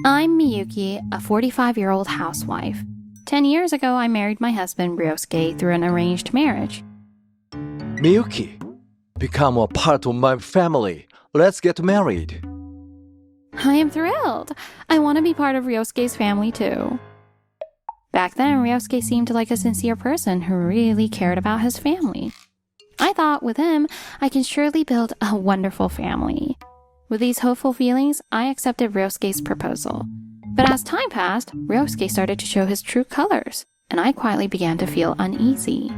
I'm Miyuki, a 45-year-old housewife. 10 years ago, I married my husband Ryosuke through an arranged marriage. Miyuki, become a part of my family. Let's get married. I am thrilled. I want to be part of Ryosuke's family too. Back then, Ryosuke seemed like a sincere person who really cared about his family. I thought with him, I can surely build a wonderful family. With these hopeful feelings, I accepted Ryosuke's proposal. But as time passed, Ryosuke started to show his true colors, and I quietly began to feel uneasy.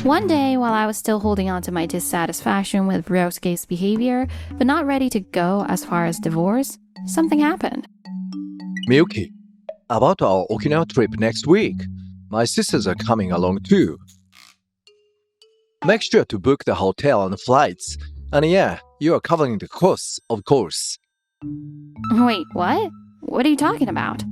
One day, while I was still holding on to my dissatisfaction with Ryosuke's behavior, but not ready to go as far as divorce, something happened. Miyuki, about our Okinawa trip next week. My sisters are coming along too. Make sure to book the hotel and flights. And yeah, you are covering the costs, of course. Wait, what? What are you talking about?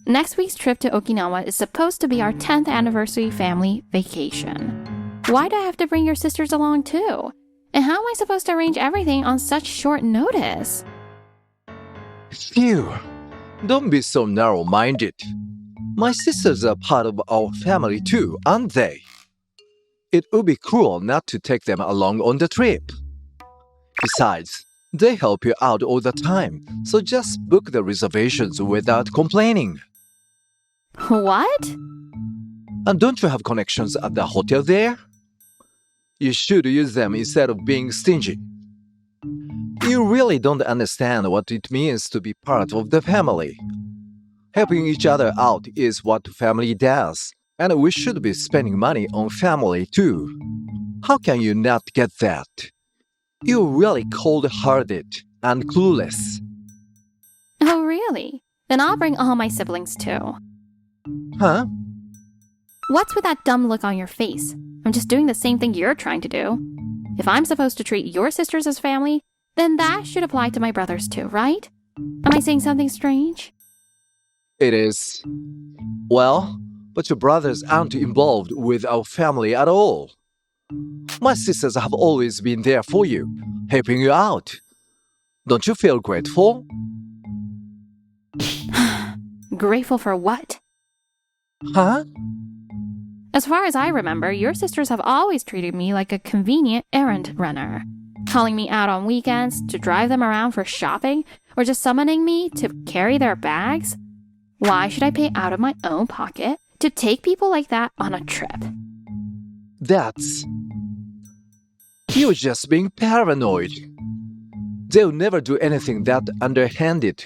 Next week's trip to Okinawa is supposed to be our 10th anniversary family vacation. Why do I have to bring your sisters along too? And how am I supposed to arrange everything on such short notice? Phew, don't be so narrow-minded. My sisters are part of our family too, aren't they? It would be cruel not to take them along on the trip. Besides, they help you out all the time, so just book the reservations without complaining. What? And don't you have connections at the hotel there? You should use them instead of being stingy. You really don't understand what it means to be part of the family. Helping each other out is what family does, and we should be spending money on family too. How can you not get that? You're really cold-hearted and clueless. Oh, really? Then I'll bring all my siblings too. Huh? What's with that dumb look on your face? I'm just doing the same thing you're trying to do. If I'm supposed to treat your sisters as family, then that should apply to my brothers too, right? Am I saying something strange? It is. Well, but your brothers aren't involved with our family at all. My sisters have always been there for you, helping you out. Don't you feel grateful? Grateful for what? Huh? As far as I remember, your sisters have always treated me like a convenient errand runner, calling me out on weekends to drive them around for shopping, or just summoning me to carry their bags. Why should I pay out of my own pocket to take people like that on a trip? That's... You're just being paranoid. They'll never do anything that underhanded.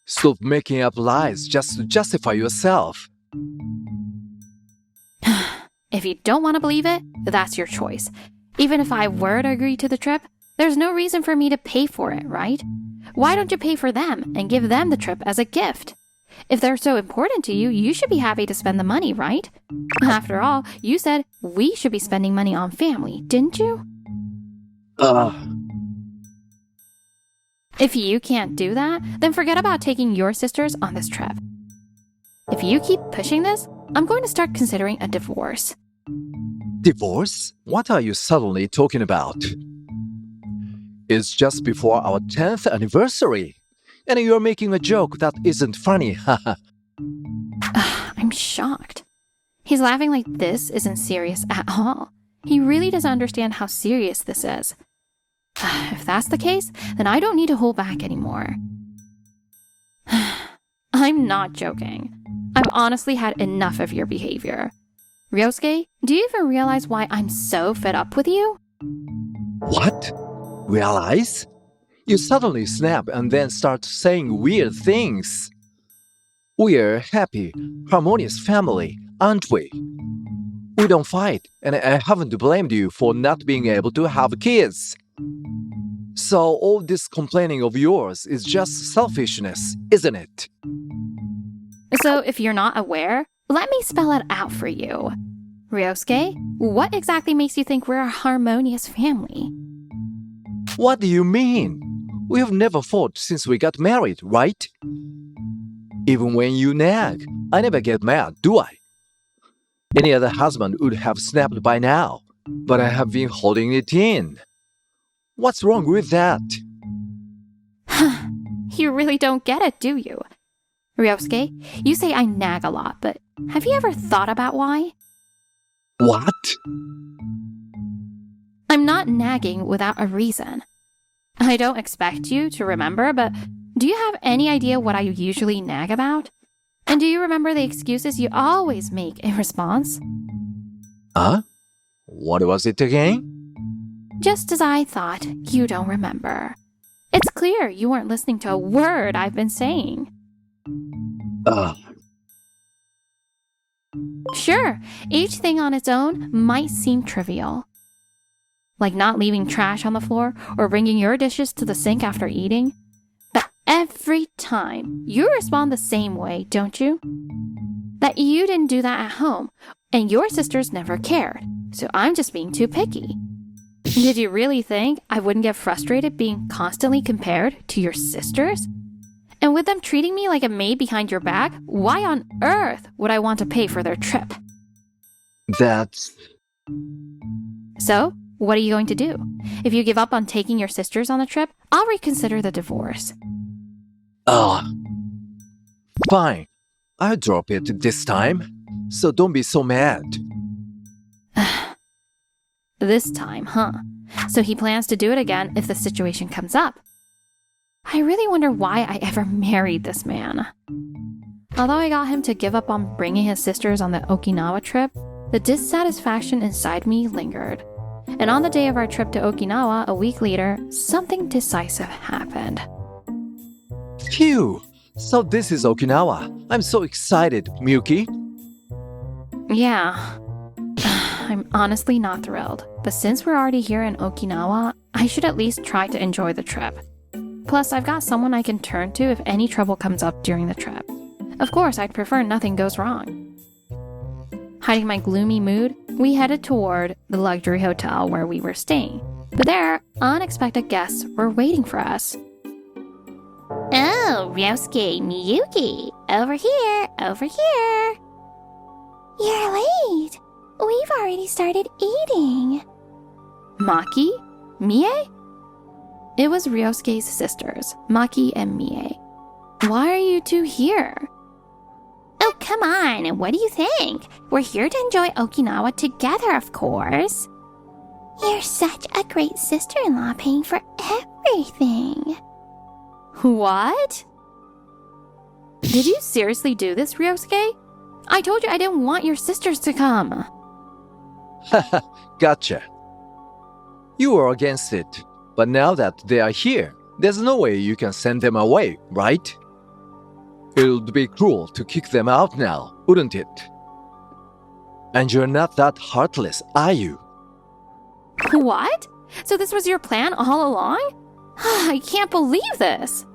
Stop making up lies just to justify yourself. If you don't want to believe it, that's your choice. Even if I were to agree to the trip, there's no reason for me to pay for it, right? Why don't you pay for them and give them the trip as a gift? If they're so important to you, you should be happy to spend the money, right? After all, you said we should be spending money on family, didn't you? If you can't do that, then forget about taking your sisters on this trip. If you keep pushing this, I'm going to start considering a divorce. Divorce? What are you suddenly talking about? It's just before our 10th anniversary. And you're making a joke that isn't funny, haha. I'm shocked. He's laughing like this isn't serious at all. He really doesn't understand how serious this is. If that's the case, then I don't need to hold back anymore. I'm not joking. I've honestly had enough of your behavior. Ryosuke, do you even realize why I'm so fed up with you? What? Realize? You suddenly snap and then start saying weird things. We're a happy, harmonious family, aren't we? We don't fight, and I haven't blamed you for not being able to have kids. So all this complaining of yours is just selfishness, isn't it? So if you're not aware, let me spell it out for you. Ryosuke, what exactly makes you think we're a harmonious family? What do you mean? We have never fought since we got married, right? Even when you nag, I never get mad, do I? Any other husband would have snapped by now, but I have been holding it in. What's wrong with that? You really don't get it, do you? Ryosuke, you say I nag a lot, but have you ever thought about why? What? I'm not nagging without a reason. I don't expect you to remember, but do you have any idea what I usually nag about? And do you remember the excuses you always make in response? Huh? What was it again? Just as I thought, you don't remember. It's clear you weren't listening to a word I've been saying. Sure, each thing on its own might seem trivial. Like not leaving trash on the floor or bringing your dishes to the sink after eating. But every time, you respond the same way, don't you? That you didn't do that at home, and your sisters never cared, so I'm just being too picky. Did you really think I wouldn't get frustrated being constantly compared to your sisters? And with them treating me like a maid behind your back, why on earth would I want to pay for their trip? That's... So, what are you going to do? If you give up on taking your sisters on the trip, I'll reconsider the divorce. Fine. I'll drop it this time. So don't be so mad. This time, huh? So he plans to do it again if the situation comes up. I really wonder why I ever married this man. Although I got him to give up on bringing his sisters on the Okinawa trip, the dissatisfaction inside me lingered. And on the day of our trip to Okinawa a week later, something decisive happened. Phew! So this is Okinawa. I'm so excited, Miyuki. Yeah. I'm honestly not thrilled, but since we're already here in Okinawa, I should at least try to enjoy the trip. Plus, I've got someone I can turn to if any trouble comes up during the trip. Of course, I'd prefer nothing goes wrong. Hiding my gloomy mood, we headed toward the luxury hotel where we were staying. But there, unexpected guests were waiting for us. Oh, Ryosuke, Miyuki, over here, over here. You're late. We've already started eating. Maki? Mie? It was Ryosuke's sisters, Maki and Mie. Why are you two here? Oh, come on, what do you think? We're here to enjoy Okinawa together, of course. You're such a great sister-in-law paying for everything. What? Did you seriously do this, Ryosuke? I told you I didn't want your sisters to come. Haha, gotcha. You were against it, but now that they are here, there's no way you can send them away, right? It would be cruel to kick them out now, wouldn't it? And you're not that heartless, are you? What? So this was your plan all along? I can't believe this.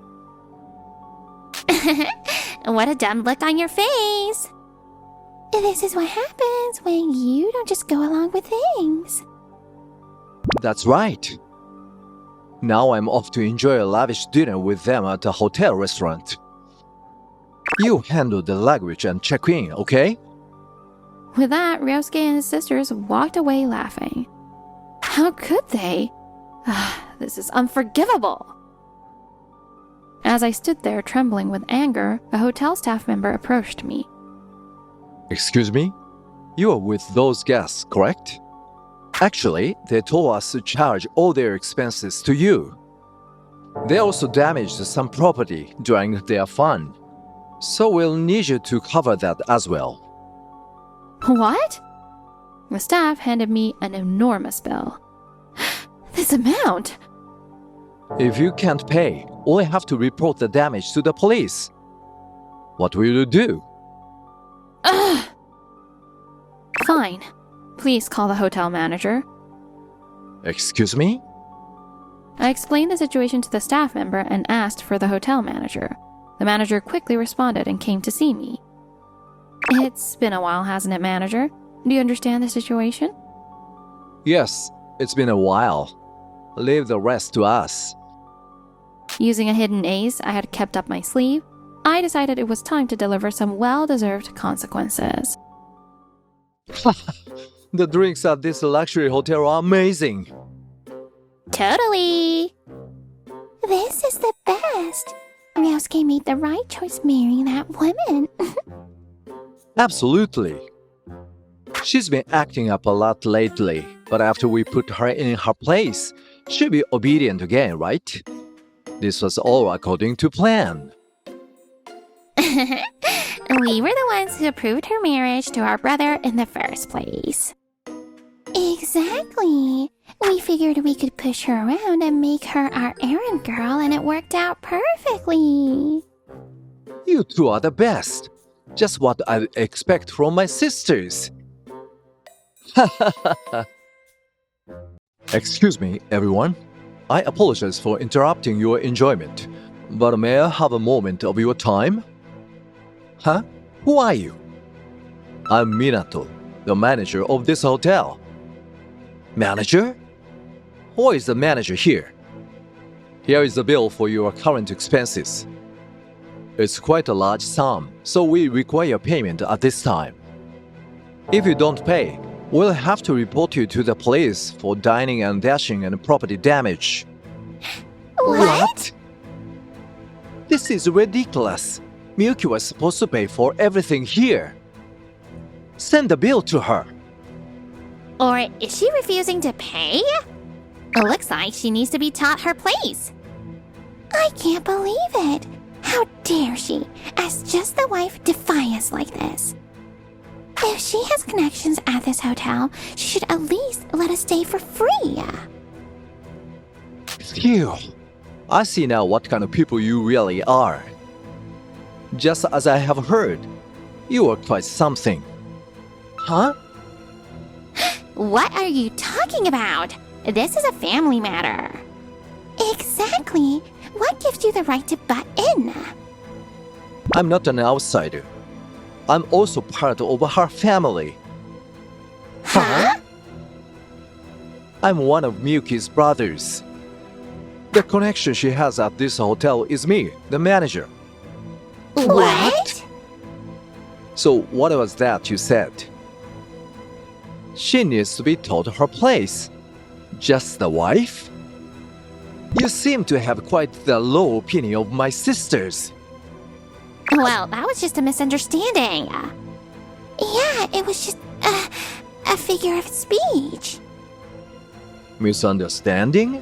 What a dumb look on your face. This is what happens when you don't just go along with things. That's right. Now I'm off to enjoy a lavish dinner with them at a hotel restaurant. You handle the luggage and check in, okay? With that, Ryosuke and his sisters walked away laughing. How could they? This is unforgivable. As I stood there trembling with anger, a hotel staff member approached me. Excuse me? You are with those guests, correct? Actually, they told us to charge all their expenses to you. They also damaged some property during their fun. So we'll need you to cover that as well. What? The staff handed me an enormous bill. This amount? If you can't pay, we'll have to report the damage to the police. What will you do? Ugh! Fine. Please call the hotel manager. Excuse me? I explained the situation to the staff member and asked for the hotel manager. The manager quickly responded and came to see me. It's been a while, hasn't it, manager? Do you understand the situation? Yes, it's been a while. Leave the rest to us. Using a hidden ace I had kept up my sleeve, I decided it was time to deliver some well-deserved consequences. The drinks at this luxury hotel are amazing. Totally! This is the best. Ryosuke made the right choice marrying that woman. Absolutely. She's been acting up a lot lately, but after we put her in her place, she'll be obedient again, right? This was all according to plan. We were the ones who approved her marriage to our brother in the first place. Exactly. We figured we could push her around and make her our errand girl, and it worked out perfectly. You two are the best. Just what I expect from my sisters. Excuse me, everyone. I apologize for interrupting your enjoyment, but may I have a moment of your time? Huh? Who are you? I'm Minato, the manager of this hotel. Manager? Who is the manager here? Here is the bill for your current expenses. It's quite a large sum, so we require payment at this time. If you don't pay, we'll have to report you to the police for dining and dashing and property damage. What? This is ridiculous. Miyuki was supposed to pay for everything here. Send the bill to her. Or is she refusing to pay? It looks like she needs to be taught her place. I can't believe it. How dare she, as just the wife, defy us like this? If she has connections at this hotel, she should at least let us stay for free. Phew. I see now what kind of people you really are. Just as I have heard, you are quite something. Huh? What are you talking about? This is a family matter. Exactly. What gives you the right to butt in? I'm not an outsider. I'm also part of her family. Huh? I'm one of Miyuki's brothers. The connection she has at this hotel is me, the manager. What? So what was that you said? She needs to be taught her place. Just the wife? You seem to have quite the low opinion of my sisters. Well, that was just a misunderstanding. Yeah, it was just a figure of speech. Misunderstanding?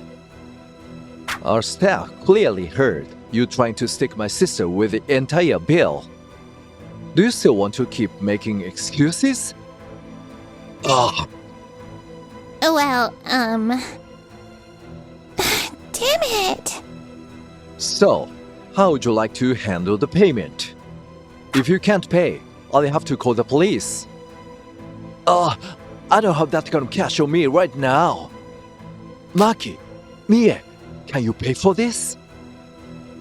Our staff clearly heard you trying to stick my sister with the entire bill. Do you still want to keep making excuses? Ugh. Well, damn it. So, how would you like to handle the payment? If you can't pay, I'll have to call the police. I don't have that kind of cash on me right now. Maki, Mie, can you pay for this?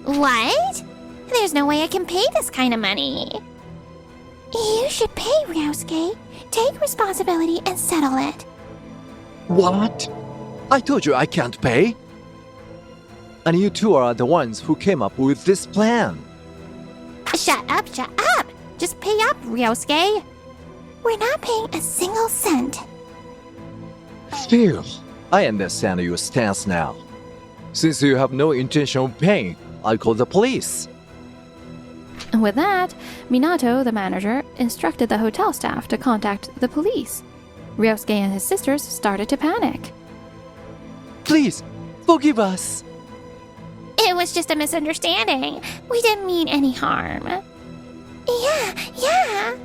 What? There's no way I can pay this kind of money. You should pay, Ryosuke. Take responsibility and settle it. What? I told you I can't pay. And you two are the ones who came up with this plan. Shut up, shut up! Just pay up, Ryosuke. We're not paying a single cent. Phew, I understand your stance now. Since you have no intention of paying, I'll call the police. With that, Minato, the manager, instructed the hotel staff to contact the police. Ryosuke and his sisters started to panic. Please, forgive us. It was just a misunderstanding. We didn't mean any harm. Yeah.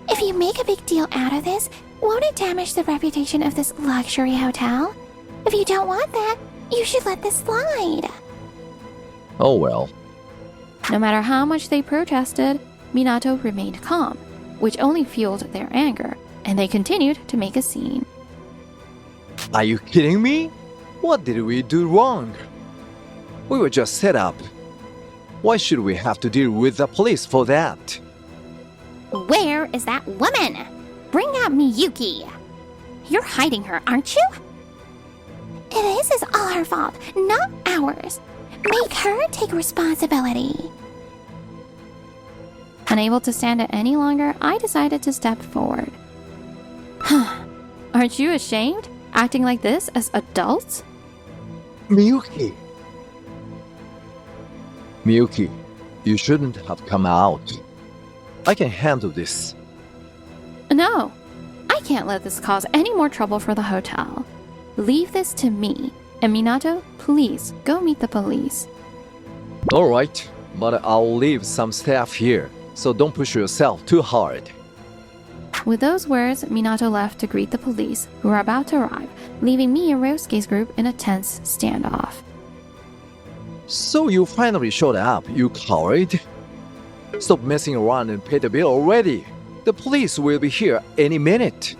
If you make a big deal out of this, won't it damage the reputation of this luxury hotel? If you don't want that, you should let this slide. Oh well. No matter how much they protested, Minato remained calm, which only fueled their anger, and they continued to make a scene. Are you kidding me? What did we do wrong? We were just set up. Why should we have to deal with the police for that? Where is that woman? Bring out Miyuki. You're hiding her, aren't you? This is all her fault, not ours. Make her take responsibility. Unable to stand it any longer, I decided to step forward. Aren't you ashamed, acting like this as adults? Miyuki. Miyuki, you shouldn't have come out. I can handle this. No, I can't let this cause any more trouble for the hotel. Leave this to me. And Minato, please go meet the police. Alright, but I'll leave some staff here, so don't push yourself too hard. With those words, Minato left to greet the police, who were about to arrive, leaving me and Ryosuke's group in a tense standoff. So you finally showed up, you coward. Stop messing around and pay the bill already. The police will be here any minute.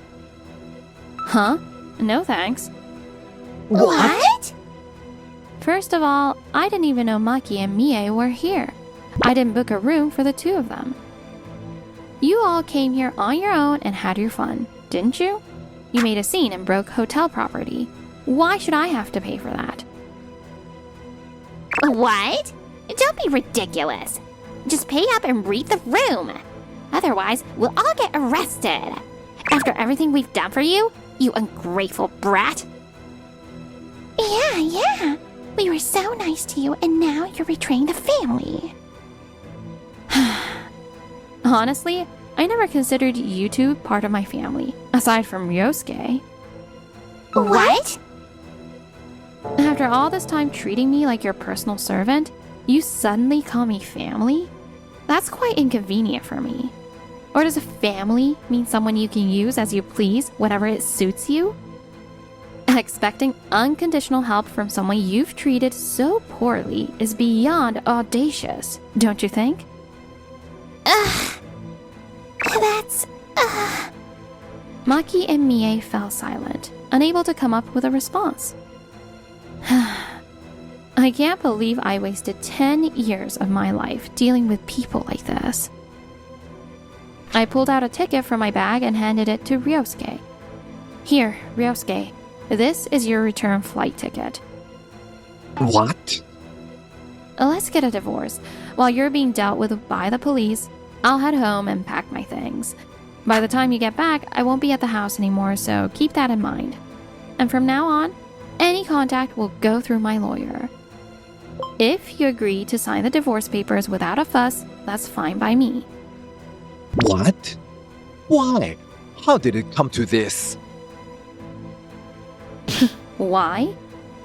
Huh? No thanks. What? First of all, I didn't even know Maki and Mie were here. I didn't book a room for the two of them. You all came here on your own and had your fun, didn't you? You made a scene and broke hotel property. Why should I have to pay for that? What? Don't be ridiculous. Just pay up and read the room. Otherwise, we'll all get arrested. After everything we've done for you, you ungrateful brat. Yeah. We were so nice to you, and now you're betraying the family. Honestly, I never considered you two part of my family, aside from Ryosuke. What? After all this time treating me like your personal servant, you suddenly call me family? That's quite inconvenient for me. Or does a family mean someone you can use as you please, whenever it suits you? Expecting unconditional help from someone you've treated so poorly is beyond audacious, don't you think? That's... Maki and Mie fell silent, unable to come up with a response. I can't believe I wasted 10 years of my life dealing with people like this. I pulled out a ticket from my bag and handed it to Ryosuke. Here, Ryosuke, this is your return flight ticket. What? Let's get a divorce. While you're being dealt with by the police, I'll head home and pack my things. By the time you get back, I won't be at the house anymore, so keep that in mind. And from now on, any contact will go through my lawyer. If you agree to sign the divorce papers without a fuss, that's fine by me. What? Why? How did it come to this? Why?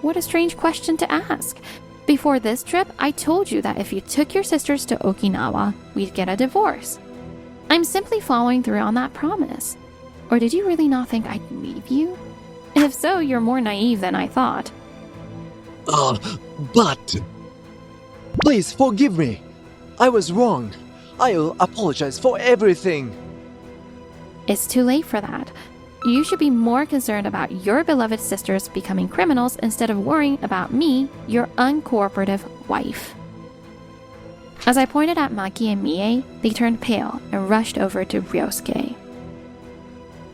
What a strange question to ask. Before this trip, I told you that if you took your sisters to Okinawa, we'd get a divorce. I'm simply following through on that promise. Or did you really not think I'd leave you? If so, you're more naive than I thought. But... Please forgive me. I was wrong. I'll apologize for everything. It's too late for that. You should be more concerned about your beloved sisters becoming criminals instead of worrying about me, your uncooperative wife. As I pointed at Maki and Mie, they turned pale and rushed over to Ryosuke.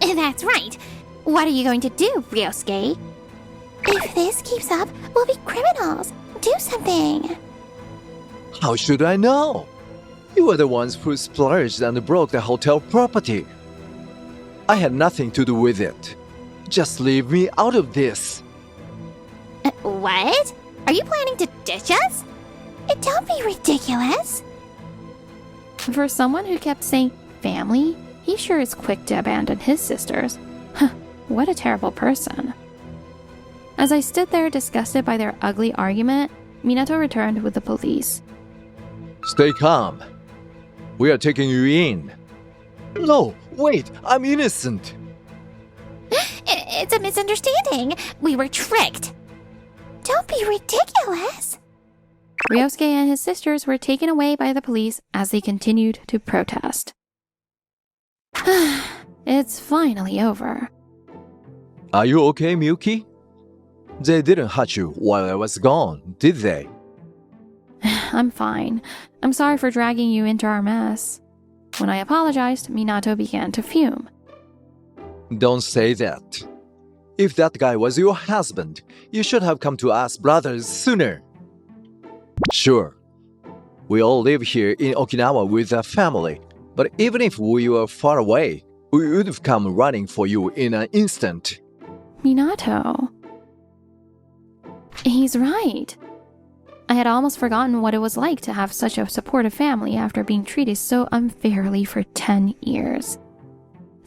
That's right. What are you going to do, Ryosuke? If this keeps up, we'll be criminals. Do something. How should I know? You were the ones who splurged and broke the hotel property. I had nothing to do with it. Just leave me out of this. What? Are you planning to ditch us? Don't be ridiculous. For someone who kept saying family, he sure is quick to abandon his sisters. What a terrible person. As I stood there disgusted by their ugly argument, Minato returned with the police. Stay calm. We are taking you in. No, wait, I'm innocent. It's a misunderstanding. We were tricked. Don't be ridiculous. Ryosuke and his sisters were taken away by the police as they continued to protest. It's finally over. Are you okay, Miyuki? They didn't hurt you while I was gone, did they? I'm fine. I'm sorry for dragging you into our mess. When I apologized, Minato began to fume. Don't say that. If that guy was your husband, you should have come to us brothers sooner. Sure, we all live here in Okinawa with a family, but even if we were far away, we would have come running for you in an instant. Minato. He's right. I had almost forgotten what it was like to have such a supportive family after being treated so unfairly for 10 years.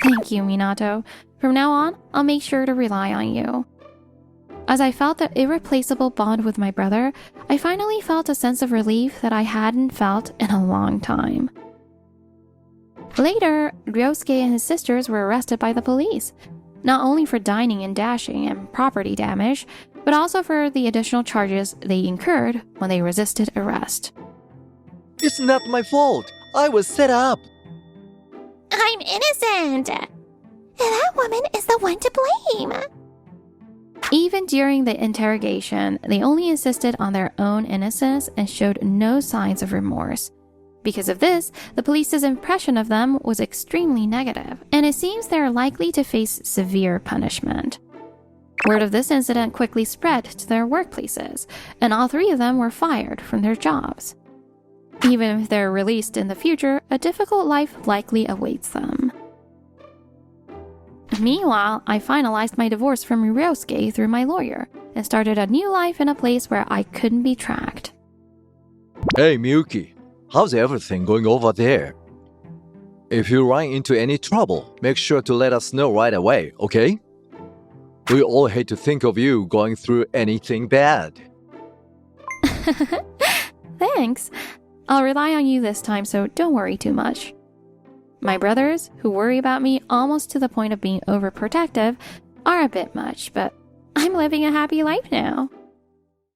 Thank you, Minato. From now on, I'll make sure to rely on you. As I felt the irreplaceable bond with my brother, I finally felt a sense of relief that I hadn't felt in a long time. Later, Ryosuke and his sisters were arrested by the police, not only for dining and dashing and property damage, but also for the additional charges they incurred when they resisted arrest. It's not my fault. I was set up. I'm innocent! That woman is the one to blame! Even during the interrogation, they only insisted on their own innocence and showed no signs of remorse. Because of this, the police's impression of them was extremely negative, and it seems they are likely to face severe punishment. Word of this incident quickly spread to their workplaces, and all 3 of them were fired from their jobs. Even if they're released in the future, a difficult life likely awaits them. Meanwhile, I finalized my divorce from Ryosuke through my lawyer, and started a new life in a place where I couldn't be tracked. Hey, Miyuki. How's everything going over there? If you run into any trouble, make sure to let us know right away, okay? We all hate to think of you going through anything bad. Thanks. I'll rely on you this time, so don't worry too much. My brothers, who worry about me almost to the point of being overprotective, are a bit much, but I'm living a happy life now.